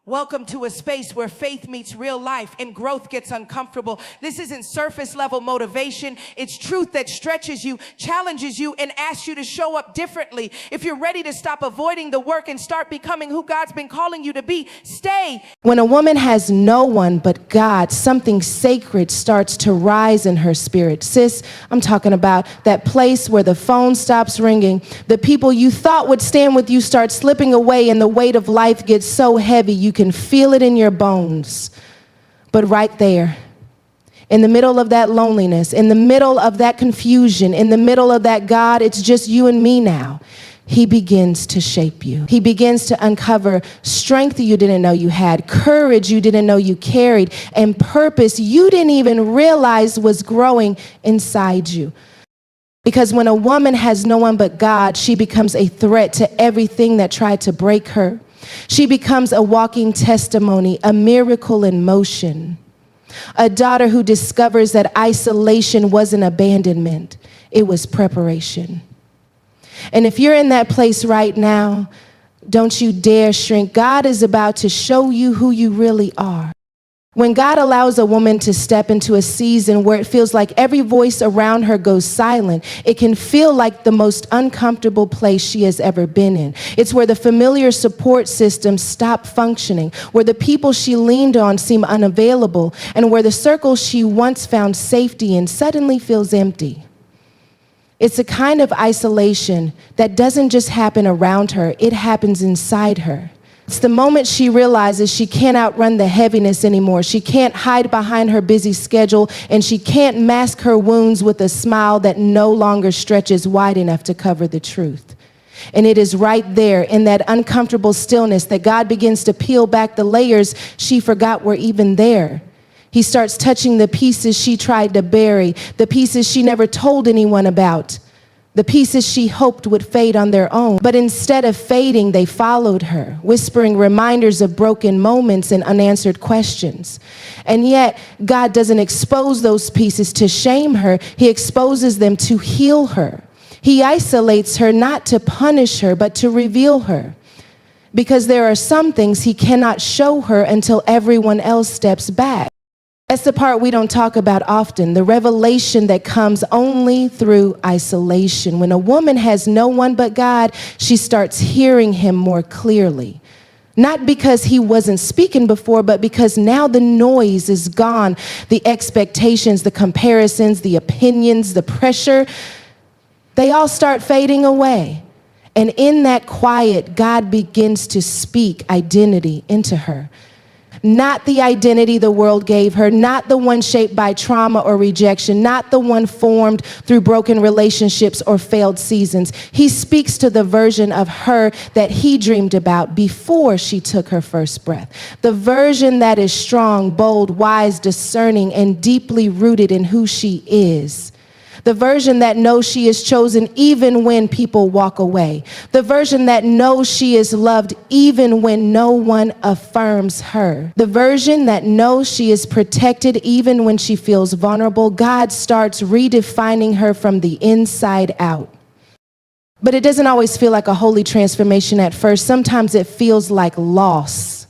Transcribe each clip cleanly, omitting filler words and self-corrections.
Welcome to a space where faith meets real life and growth gets uncomfortable. This isn't surface level motivation. It's truth that stretches you, challenges you, and asks you to show up differently. If you're ready to stop avoiding the work and start becoming who God's been calling you to be, stay. When a woman has no one but God, something sacred starts to rise in her spirit. Sis, I'm talking about that place where the phone stops ringing. The people you thought would stand with you start slipping away, and the weight of life gets so heavy you can feel it in your bones. But right there, in the middle of that loneliness, in the middle of that confusion, in the middle of that God, it's just you and me now, he begins to shape you. He begins to uncover strength you didn't know you had, courage you didn't know you carried, and purpose you didn't even realize was growing inside you. Because when a woman has no one but God, she becomes a threat to everything that tried to break her. She becomes a walking testimony, a miracle in motion. A daughter who discovers that isolation wasn't abandonment, it was preparation. And if you're in that place right now, don't you dare shrink. God is about to show you who you really are. When God allows a woman to step into a season where it feels like every voice around her goes silent, it can feel like the most uncomfortable place she has ever been in. It's where the familiar support systems stop functioning, where the people she leaned on seem unavailable, and where the circle she once found safety in suddenly feels empty. It's a kind of isolation that doesn't just happen around her, it happens inside her. It's the moment she realizes she can't outrun the heaviness anymore. She can't hide behind her busy schedule, and she can't mask her wounds with a smile that no longer stretches wide enough to cover the truth. And it is right there in that uncomfortable stillness that God begins to peel back the layers she forgot were even there. He starts touching the pieces she tried to bury, the pieces she never told anyone about, the pieces she hoped would fade on their own. But instead of fading, they followed her, whispering reminders of broken moments and unanswered questions. And yet, God doesn't expose those pieces to shame her. He exposes them to heal her. He isolates her not to punish her, but to reveal her. Because there are some things he cannot show her until everyone else steps back. That's the part we don't talk about often, the revelation that comes only through isolation. When a woman has no one but God, she starts hearing him more clearly. Not because he wasn't speaking before, but because now the noise is gone. The expectations, the comparisons, the opinions, the pressure, they all start fading away. And in that quiet, God begins to speak identity into her. Not the identity the world gave her, not the one shaped by trauma or rejection, not the one formed through broken relationships or failed seasons. He speaks to the version of her that he dreamed about before she took her first breath. The version that is strong, bold, wise, discerning, and deeply rooted in who she is. The version that knows she is chosen even when people walk away. The version that knows she is loved even when no one affirms her. The version that knows she is protected even when she feels vulnerable. God starts redefining her from the inside out. But it doesn't always feel like a holy transformation at first. Sometimes it feels like loss.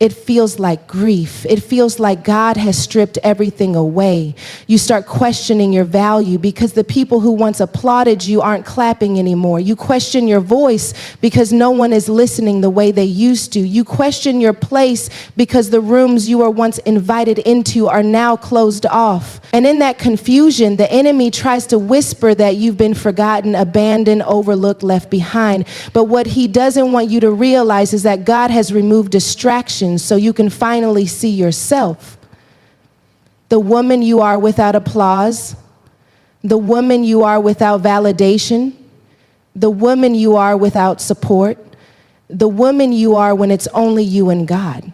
It feels like grief. It feels like God has stripped everything away. You start questioning your value because the people who once applauded you aren't clapping anymore. You question your voice because no one is listening the way they used to. You question your place because the rooms you were once invited into are now closed off. And in that confusion, the enemy tries to whisper that you've been forgotten, abandoned, overlooked, left behind. But what he doesn't want you to realize is that God has removed distractions so you can finally see yourself. The woman you are without applause, the woman you are without validation, the woman you are without support, the woman you are when it's only you and God.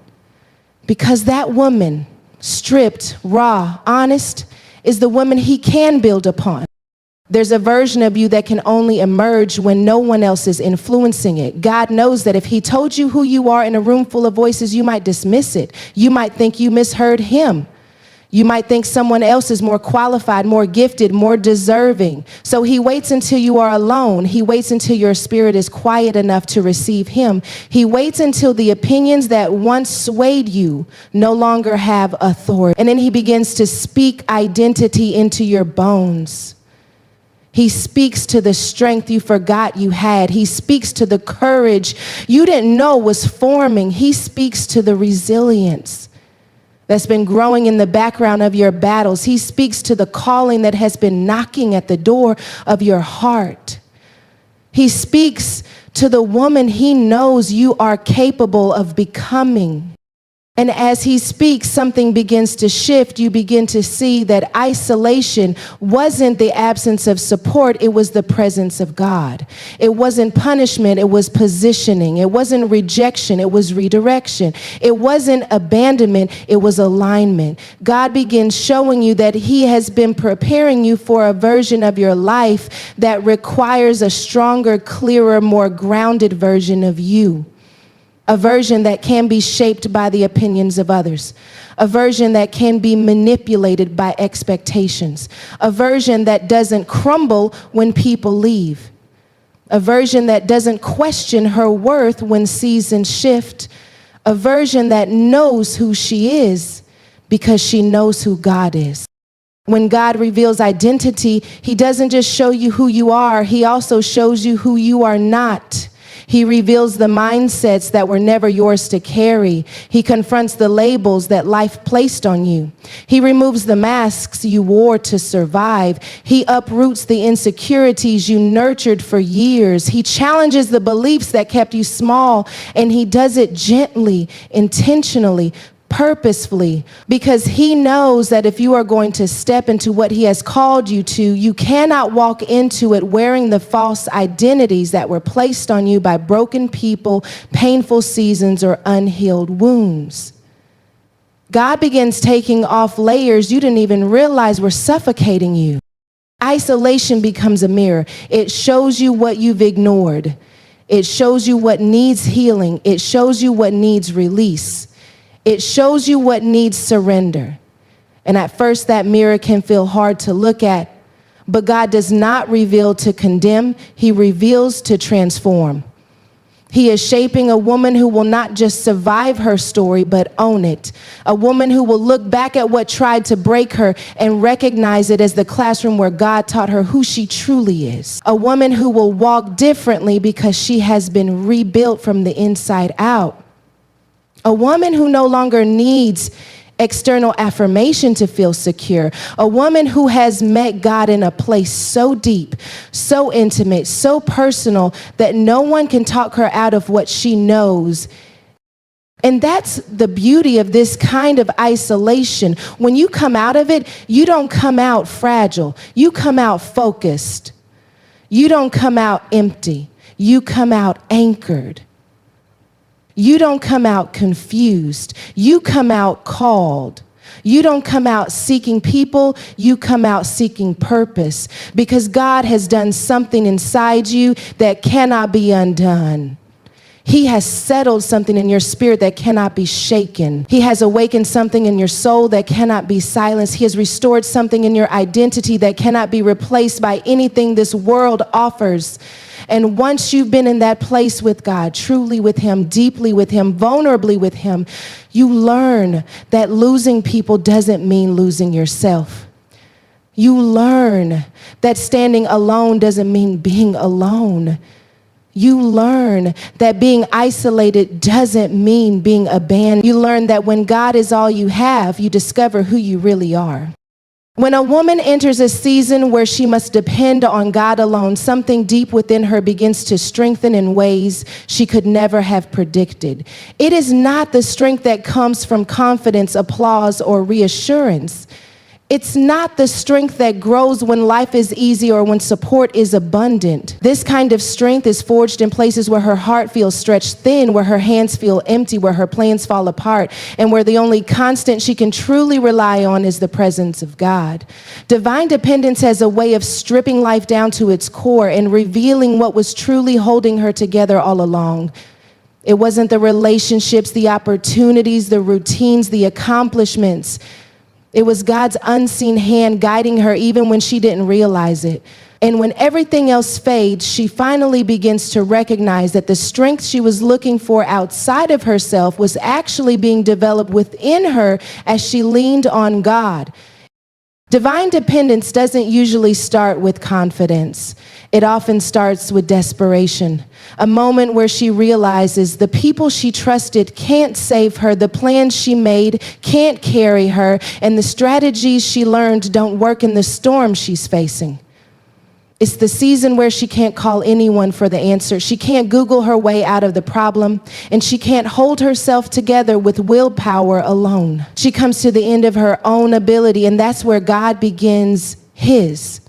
Because that woman, stripped, raw, honest, is the woman he can build upon. There's a version of you that can only emerge when no one else is influencing it. God knows that if he told you who you are in a room full of voices, you might dismiss it. You might think you misheard him. You might think someone else is more qualified, more gifted, more deserving. So he waits until you are alone. He waits until your spirit is quiet enough to receive him. He waits until the opinions that once swayed you no longer have authority. And then he begins to speak identity into your bones. He speaks to the strength you forgot you had. He speaks to the courage you didn't know was forming. He speaks to the resilience that's been growing in the background of your battles. He speaks to the calling that has been knocking at the door of your heart. He speaks to the woman he knows you are capable of becoming. And as he speaks, something begins to shift. You begin to see that isolation wasn't the absence of support. It was the presence of God. It wasn't punishment. It was positioning. It wasn't rejection. It was redirection. It wasn't abandonment. It was alignment. God begins showing you that he has been preparing you for a version of your life that requires a stronger, clearer, more grounded version of you. A version that can be shaped by the opinions of others. A version that can be manipulated by expectations. A version that doesn't crumble when people leave. A version that doesn't question her worth when seasons shift. A version that knows who she is because she knows who God is. When God reveals identity, he doesn't just show you who you are, he also shows you who you are not. He reveals the mindsets that were never yours to carry. He confronts the labels that life placed on you. He removes the masks you wore to survive. He uproots the insecurities you nurtured for years. He challenges the beliefs that kept you small, and he does it gently, intentionally, purposefully, because he knows that if you are going to step into what he has called you to, you cannot walk into it wearing the false identities that were placed on you by broken people, painful seasons, or unhealed wounds. God begins taking off layers you didn't even realize were suffocating you. Isolation becomes a mirror. It shows you what you've ignored. It shows you what needs healing. It shows you what needs release. It shows you what needs surrender. And at first that mirror can feel hard to look at, but God does not reveal to condemn, he reveals to transform. He is shaping a woman who will not just survive her story, but own it. A woman who will look back at what tried to break her and recognize it as the classroom where God taught her who she truly is. A woman who will walk differently because she has been rebuilt from the inside out. A woman who no longer needs external affirmation to feel secure. A woman who has met God in a place so deep, so intimate, so personal that no one can talk her out of what she knows. And that's the beauty of this kind of isolation. When you come out of it, you don't come out fragile. You come out focused. You don't come out empty. You come out anchored. You don't come out confused. You come out called. You don't come out seeking people. You come out seeking purpose, because God has done something inside you that cannot be undone. He has settled something in your spirit that cannot be shaken. He has awakened something in your soul that cannot be silenced. He has restored something in your identity that cannot be replaced by anything this world offers. And once you've been in that place with God, truly with him, deeply with him, vulnerably with him, you learn that losing people doesn't mean losing yourself. You learn that standing alone doesn't mean being alone. You learn that being isolated doesn't mean being abandoned. You learn that when God is all you have, you discover who you really are. When a woman enters a season where she must depend on God alone, something deep within her begins to strengthen in ways she could never have predicted. It is not the strength that comes from confidence, applause, or reassurance. It's not the strength that grows when life is easy or when support is abundant. This kind of strength is forged in places where her heart feels stretched thin, where her hands feel empty, where her plans fall apart, and where the only constant she can truly rely on is the presence of God. Divine dependence has a way of stripping life down to its core and revealing what was truly holding her together all along. It wasn't the relationships, the opportunities, the routines, the accomplishments. It was God's unseen hand guiding her even when she didn't realize it. And when everything else fades, she finally begins to recognize that the strength she was looking for outside of herself was actually being developed within her as she leaned on God. Divine dependence doesn't usually start with confidence. It often starts with desperation, a moment where she realizes the people she trusted can't save her, the plans she made can't carry her, and the strategies she learned don't work in the storm she's facing. It's the season where she can't call anyone for the answer. She can't Google her way out of the problem, and she can't hold herself together with willpower alone. She comes to the end of her own ability, and that's where God begins his.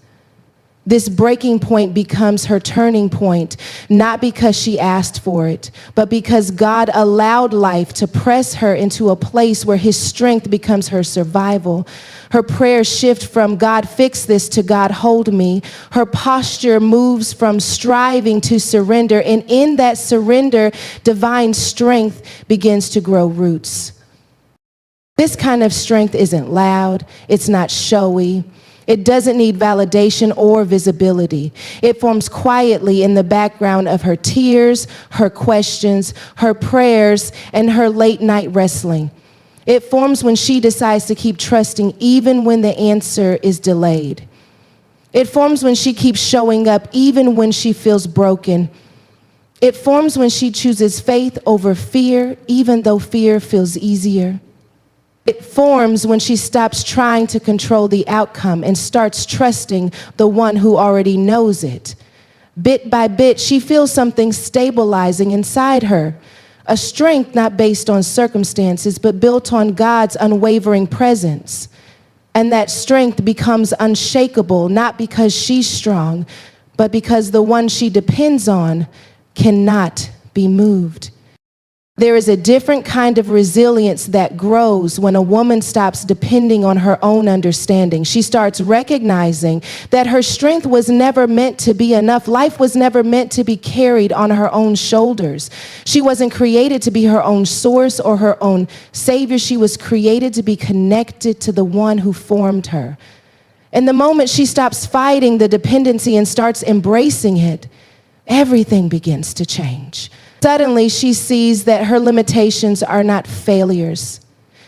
This breaking point becomes her turning point, not because she asked for it, but because God allowed life to press her into a place where his strength becomes her survival. Her prayers shift from God, fix this, to God, hold me. Her posture moves from striving to surrender, and in that surrender, divine strength begins to grow roots. This kind of strength isn't loud, it's not showy. It doesn't need validation or visibility. It forms quietly in the background of her tears, her questions, her prayers, and her late night wrestling. It forms when she decides to keep trusting even when the answer is delayed. It forms when she keeps showing up even when she feels broken. It forms when she chooses faith over fear, even though fear feels easier. It forms when she stops trying to control the outcome and starts trusting the one who already knows it. Bit by bit, she feels something stabilizing inside her, a strength not based on circumstances, but built on God's unwavering presence. And that strength becomes unshakable, not because she's strong, but because the one she depends on cannot be moved. There is a different kind of resilience that grows when a woman stops depending on her own understanding. She starts recognizing that her strength was never meant to be enough. Life was never meant to be carried on her own shoulders. She wasn't created to be her own source or her own savior. She was created to be connected to the one who formed her. And the moment she stops fighting the dependency and starts embracing it, everything begins to change. Suddenly, she sees that her limitations are not failures.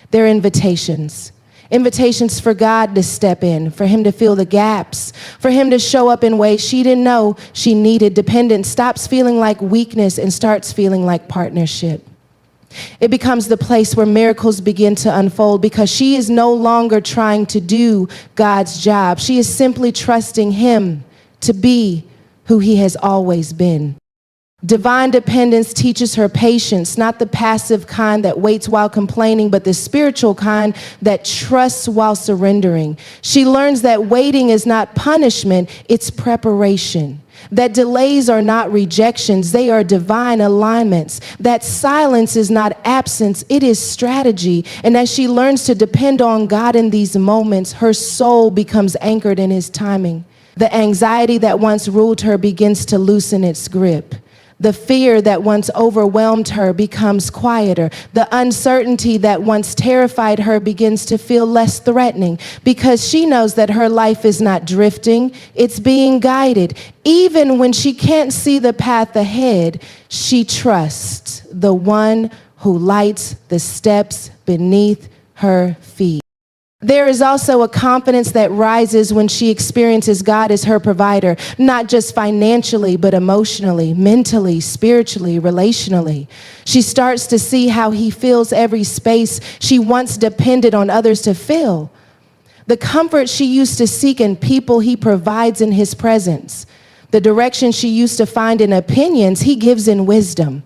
They're invitations. Invitations for God to step in, for him to fill the gaps, for him to show up in ways she didn't know she needed. Dependence stops feeling like weakness and starts feeling like partnership. It becomes the place where miracles begin to unfold because she is no longer trying to do God's job. She is simply trusting him to be who he has always been. Divine dependence teaches her patience, not the passive kind that waits while complaining, but the spiritual kind that trusts while surrendering. She learns that waiting is not punishment, it's preparation. That delays are not rejections, they are divine alignments. That silence is not absence, it is strategy. And as she learns to depend on God in these moments, her soul becomes anchored in his timing. The anxiety that once ruled her begins to loosen its grip. The fear that once overwhelmed her becomes quieter. The uncertainty that once terrified her begins to feel less threatening because she knows that her life is not drifting, it's being guided. Even when she can't see the path ahead, she trusts the one who lights the steps beneath her feet. There is also a confidence that rises when she experiences God as her provider, not just financially, but emotionally, mentally, spiritually, relationally. She starts to see how he fills every space she once depended on others to fill. The comfort she used to seek in people, he provides in his presence. The direction she used to find in opinions, he gives in wisdom.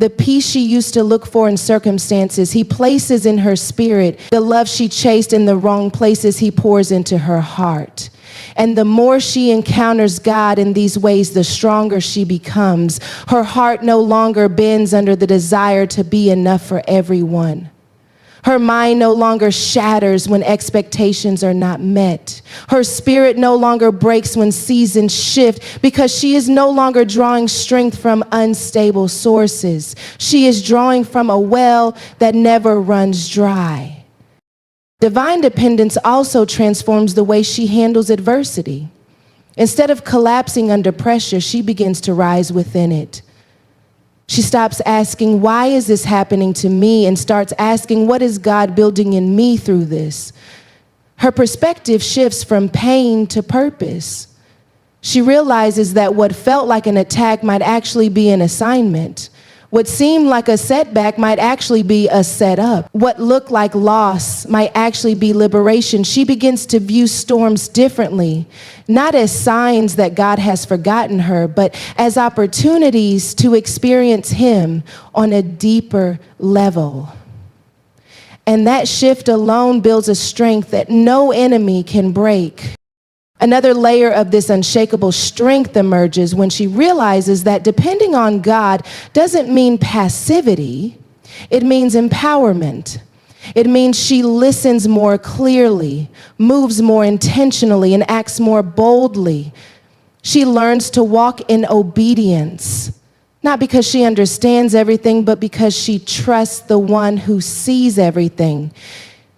The peace she used to look for in circumstances, he places in her spirit. The love she chased in the wrong places, he pours into her heart. And the more she encounters God in these ways, the stronger she becomes. Her heart no longer bends under the desire to be enough for everyone. Her mind no longer shatters when expectations are not met. Her spirit no longer breaks when seasons shift because she is no longer drawing strength from unstable sources. She is drawing from a well that never runs dry. Divine dependence also transforms the way she handles adversity. Instead of collapsing under pressure, she begins to rise within it. She stops asking, why is this happening to me? And starts asking, what is God building in me through this? Her perspective shifts from pain to purpose. She realizes that what felt like an attack might actually be an assignment. What seemed like a setback might actually be a setup. What looked like loss might actually be liberation. She begins to view storms differently, not as signs that God has forgotten her, but as opportunities to experience Him on a deeper level. And that shift alone builds a strength that no enemy can break. Another layer of this unshakable strength emerges when she realizes that depending on God doesn't mean passivity, it means empowerment. It means she listens more clearly, moves more intentionally, and acts more boldly. She learns to walk in obedience, not because she understands everything, but because she trusts the one who sees everything.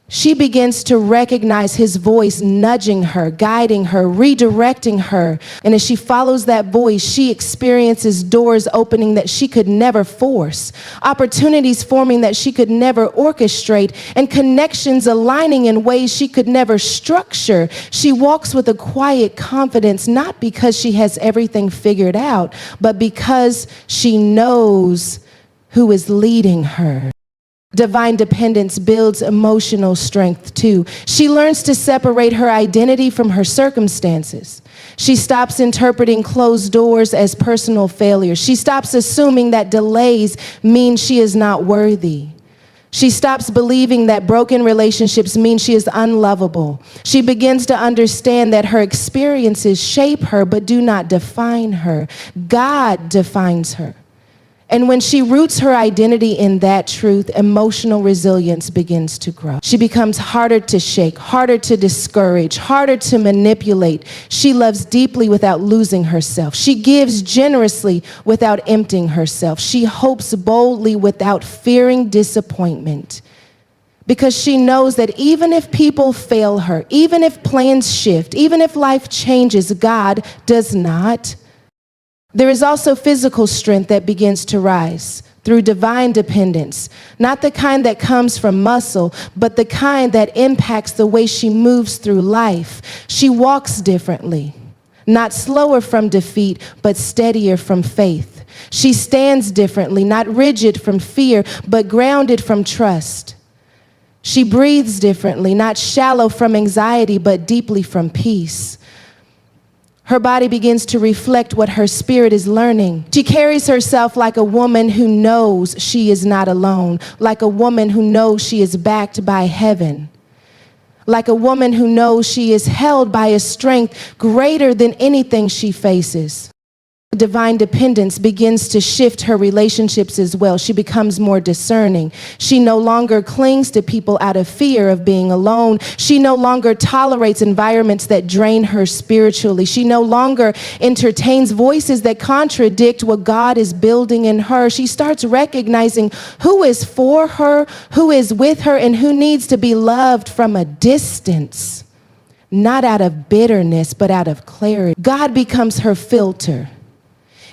She begins to recognize His voice nudging her, guiding her, redirecting her. And as she follows that voice, she experiences doors opening that she could never force, opportunities forming that she could never orchestrate, and connections aligning in ways she could never structure. She walks with a quiet confidence, not because she has everything figured out, but because she knows who is leading her. Divine dependence builds emotional strength too. She learns to separate her identity from her circumstances. She stops interpreting closed doors as personal failures. She stops assuming that delays mean she is not worthy. She stops believing that broken relationships mean she is unlovable. She begins to understand that her experiences shape her but do not define her. God defines her. And when she roots her identity in that truth, emotional resilience begins to grow. She becomes harder to shake, harder to discourage, harder to manipulate. She loves deeply without losing herself. She gives generously without emptying herself. She hopes boldly without fearing disappointment. Because she knows that even if people fail her, even if plans shift, even if life changes, God does not. There is also physical strength that begins to rise through divine dependence, not the kind that comes from muscle, but the kind that impacts the way she moves through life. She walks differently, not slower from defeat, but steadier from faith. She stands differently, not rigid from fear, but grounded from trust. She breathes differently, not shallow from anxiety, but deeply from peace. Her body begins to reflect what her spirit is learning. She carries herself like a woman who knows she is not alone, like a woman who knows she is backed by heaven, like a woman who knows she is held by a strength greater than anything she faces. Divine dependence begins to shift her relationships as well. She becomes more discerning. She no longer clings to people out of fear of being alone. She no longer tolerates environments that drain her spiritually. She no longer entertains voices that contradict what God is building in her. She starts recognizing who is for her, who is with her, and who needs to be loved from a distance, not out of bitterness, but out of clarity. God becomes her filter.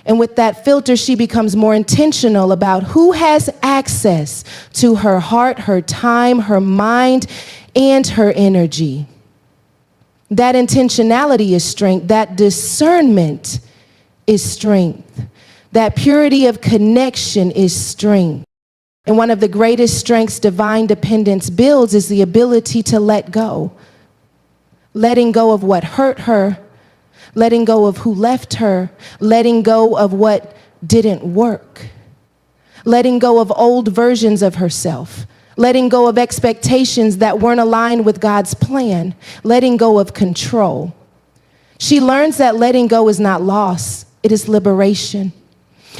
And with that filter, she becomes more intentional about who has access to her heart, her time, her mind, and her energy. That intentionality is strength. That discernment is strength. That purity of connection is strength. And one of the greatest strengths divine dependence builds is the ability to let go. Letting go of what hurt her, letting go of who left her, letting go of what didn't work, letting go of old versions of herself, letting go of expectations that weren't aligned with God's plan, letting go of control. She learns that letting go is not loss, it is liberation.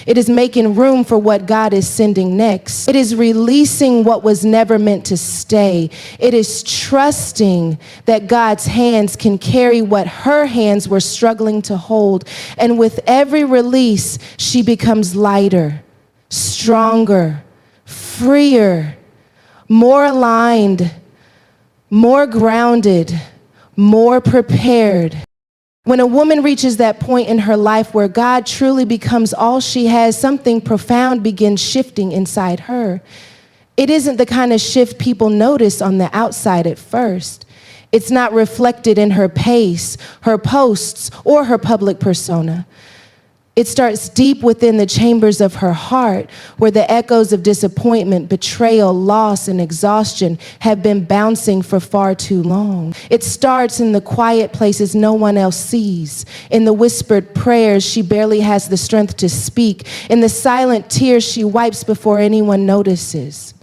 It is making room for what God is sending next. It is releasing what was never meant to stay. It is trusting that God's hands can carry what her hands were struggling to hold. And with every release, she becomes lighter, stronger, freer, more aligned more grounded, more prepared. When a woman reaches that point in her life where God truly becomes all she has, something profound begins shifting inside her. It isn't the kind of shift people notice on the outside at first. It's not reflected in her pace, her posts, or her public persona. It starts deep within the chambers of her heart, where the echoes of disappointment, betrayal, loss, and exhaustion have been bouncing for far too long. It starts in the quiet places no one else sees, in the whispered prayers she barely has the strength to speak, in the silent tears she wipes before anyone notices.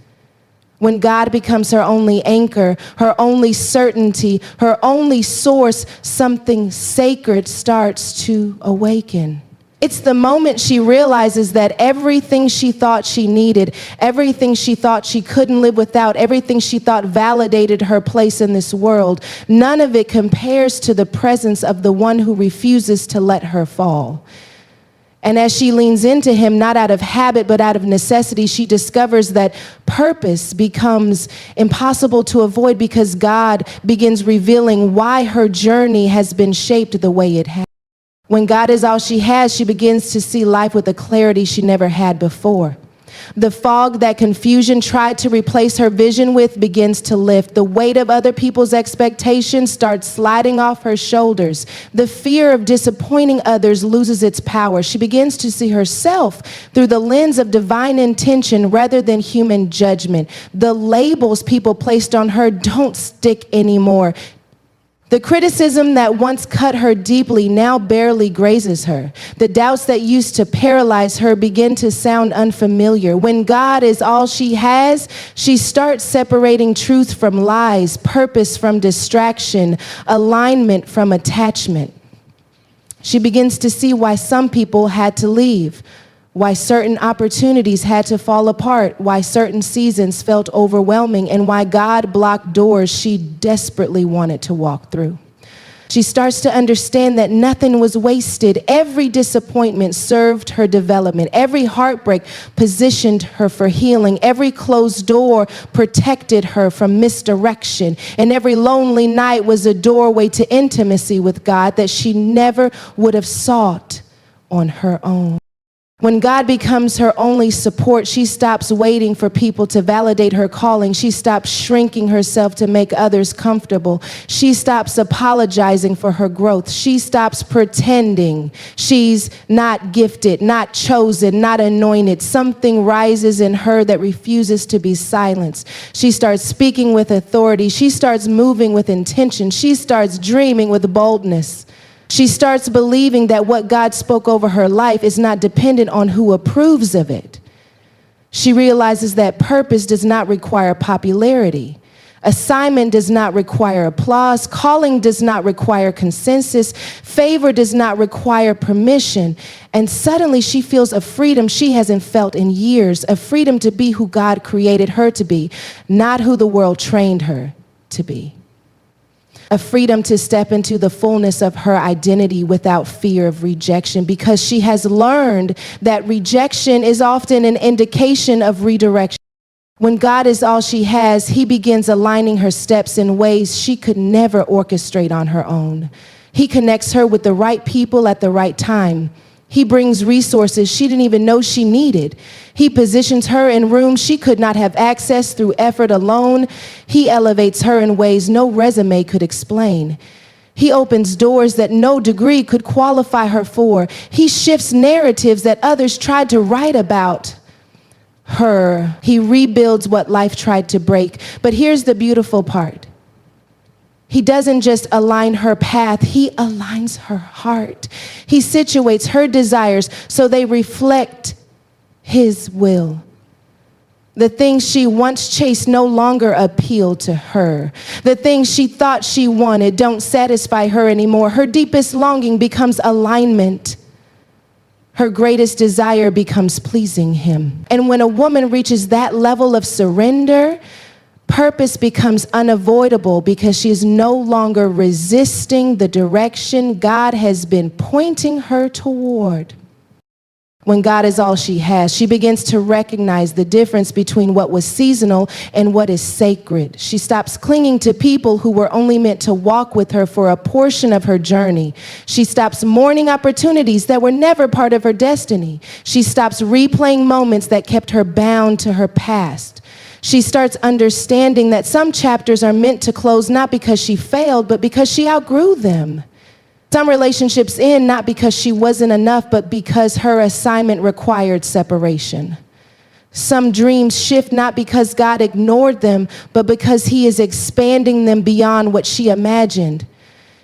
When God becomes her only anchor, her only certainty, her only source, something sacred starts to awaken. It's the moment she realizes that everything she thought she needed, everything she thought she couldn't live without, everything she thought validated her place in this world, none of it compares to the presence of the one who refuses to let her fall. And as she leans into him, not out of habit, but out of necessity, she discovers that purpose becomes impossible to avoid because God begins revealing why her journey has been shaped the way it has. When God is all she has, she begins to see life with a clarity she never had before. The fog that confusion tried to replace her vision with begins to lift. The weight of other people's expectations starts sliding off her shoulders. The fear of disappointing others loses its power. She begins to see herself through the lens of divine intention rather than human judgment. The labels people placed on her don't stick anymore. The criticism that once cut her deeply now barely grazes her. The doubts that used to paralyze her begin to sound unfamiliar. When God is all she has, she starts separating truth from lies, purpose from distraction, alignment from attachment. She begins to see why some people had to leave, why certain opportunities had to fall apart, why certain seasons felt overwhelming, and why God blocked doors she desperately wanted to walk through. She starts to understand that nothing was wasted. Every disappointment served her development. Every heartbreak positioned her for healing. Every closed door protected her from misdirection. And every lonely night was a doorway to intimacy with God that she never would have sought on her own. When God becomes her only support, she stops waiting for people to validate her calling. She stops shrinking herself to make others comfortable. She stops apologizing for her growth. She stops pretending she's not gifted, not chosen, not anointed. Something rises in her that refuses to be silenced. She starts speaking with authority. She starts moving with intention. She starts dreaming with boldness. She starts believing that what God spoke over her life is not dependent on who approves of it. She realizes that purpose does not require popularity. Assignment does not require applause. Calling does not require consensus. Favor does not require permission. And suddenly she feels a freedom she hasn't felt in years, a freedom to be who God created her to be, not who the world trained her to be. A freedom to step into the fullness of her identity without fear of rejection, because she has learned that rejection is often an indication of redirection. When God is all she has, he begins aligning her steps in ways she could never orchestrate on her own. He connects her with the right people at the right time. He brings resources she didn't even know she needed. He positions her in rooms she could not have access through effort alone. He elevates her in ways no resume could explain. He opens doors that no degree could qualify her for. He shifts narratives that others tried to write about her. He rebuilds what life tried to break. But here's the beautiful part. He doesn't just align her path, he aligns her heart. He situates her desires so they reflect his will. The things she once chased no longer appeal to her. The things she thought she wanted don't satisfy her anymore. Her deepest longing becomes alignment. Her greatest desire becomes pleasing him. And when a woman reaches that level of surrender, purpose becomes unavoidable because she is no longer resisting the direction God has been pointing her toward. When God is all she has, she begins to recognize the difference between what was seasonal and what is sacred. She stops clinging to people who were only meant to walk with her for a portion of her journey. She stops mourning opportunities that were never part of her destiny. She stops replaying moments that kept her bound to her past. She starts understanding that some chapters are meant to close not because she failed, but because she outgrew them. Some relationships end not because she wasn't enough, but because her assignment required separation. Some dreams shift not because God ignored them, but because he is expanding them beyond what she imagined.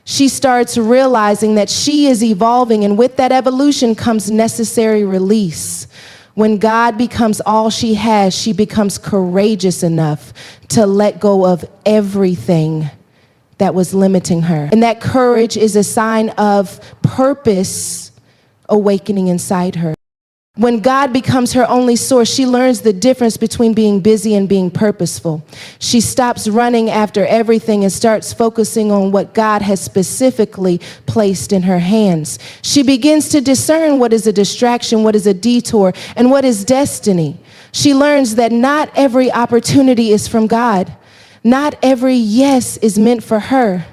She starts realizing that she is evolving, and with that evolution comes necessary release. When God becomes all she has, she becomes courageous enough to let go of everything that was limiting her. And that courage is a sign of purpose awakening inside her. When God becomes her only source, she learns the difference between being busy and being purposeful. She stops running after everything and starts focusing on what God has specifically placed in her hands. She begins to discern what is a distraction, what is a detour, and what is destiny. She learns that not every opportunity is from God. Not every yes is meant for her.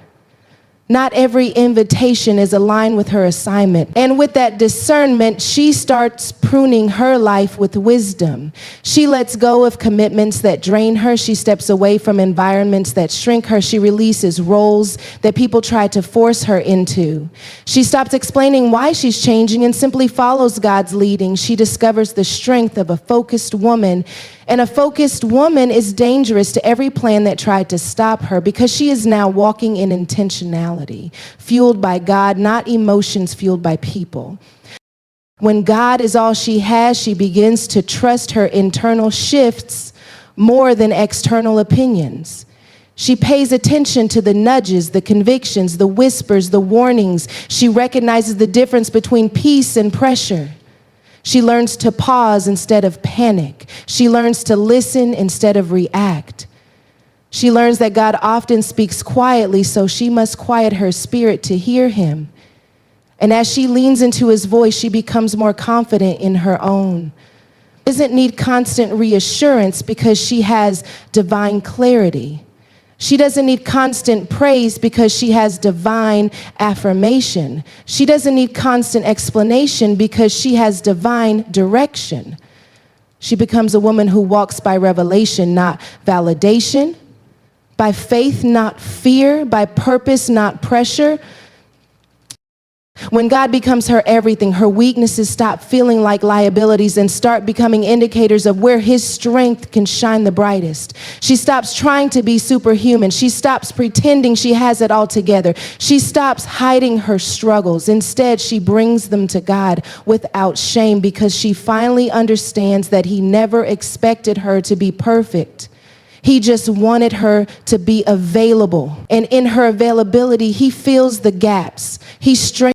Not every invitation is aligned with her assignment. And with that discernment, she starts pruning her life with wisdom. She lets go of commitments that drain her. She steps away from environments that shrink her. She releases roles that people try to force her into. She stops explaining why she's changing and simply follows God's leading. She discovers the strength of a focused woman. And a focused woman is dangerous to every plan that tried to stop her, because she is now walking in intentionality, fueled by God, not emotions fueled by people. When God is all she has, she begins to trust her internal shifts more than external opinions. She pays attention to the nudges, the convictions, the whispers, the warnings. She recognizes the difference between peace and pressure. She learns to pause instead of panic. She learns to listen instead of react. She learns that God often speaks quietly, so she must quiet her spirit to hear him. And as she leans into his voice, she becomes more confident in her own. She doesn't need constant reassurance because she has divine clarity. She doesn't need constant praise because she has divine affirmation. She doesn't need constant explanation because she has divine direction. She becomes a woman who walks by revelation, not validation, by faith, not fear, by purpose, not pressure. When God becomes her everything, her weaknesses stop feeling like liabilities and start becoming indicators of where his strength can shine the brightest. She stops trying to be superhuman. She stops pretending she has it all together. She stops hiding her struggles. Instead, she brings them to God without shame, because she finally understands that he never expected her to be perfect. He just wanted her to be available. And in her availability, he fills the gaps. He strengthens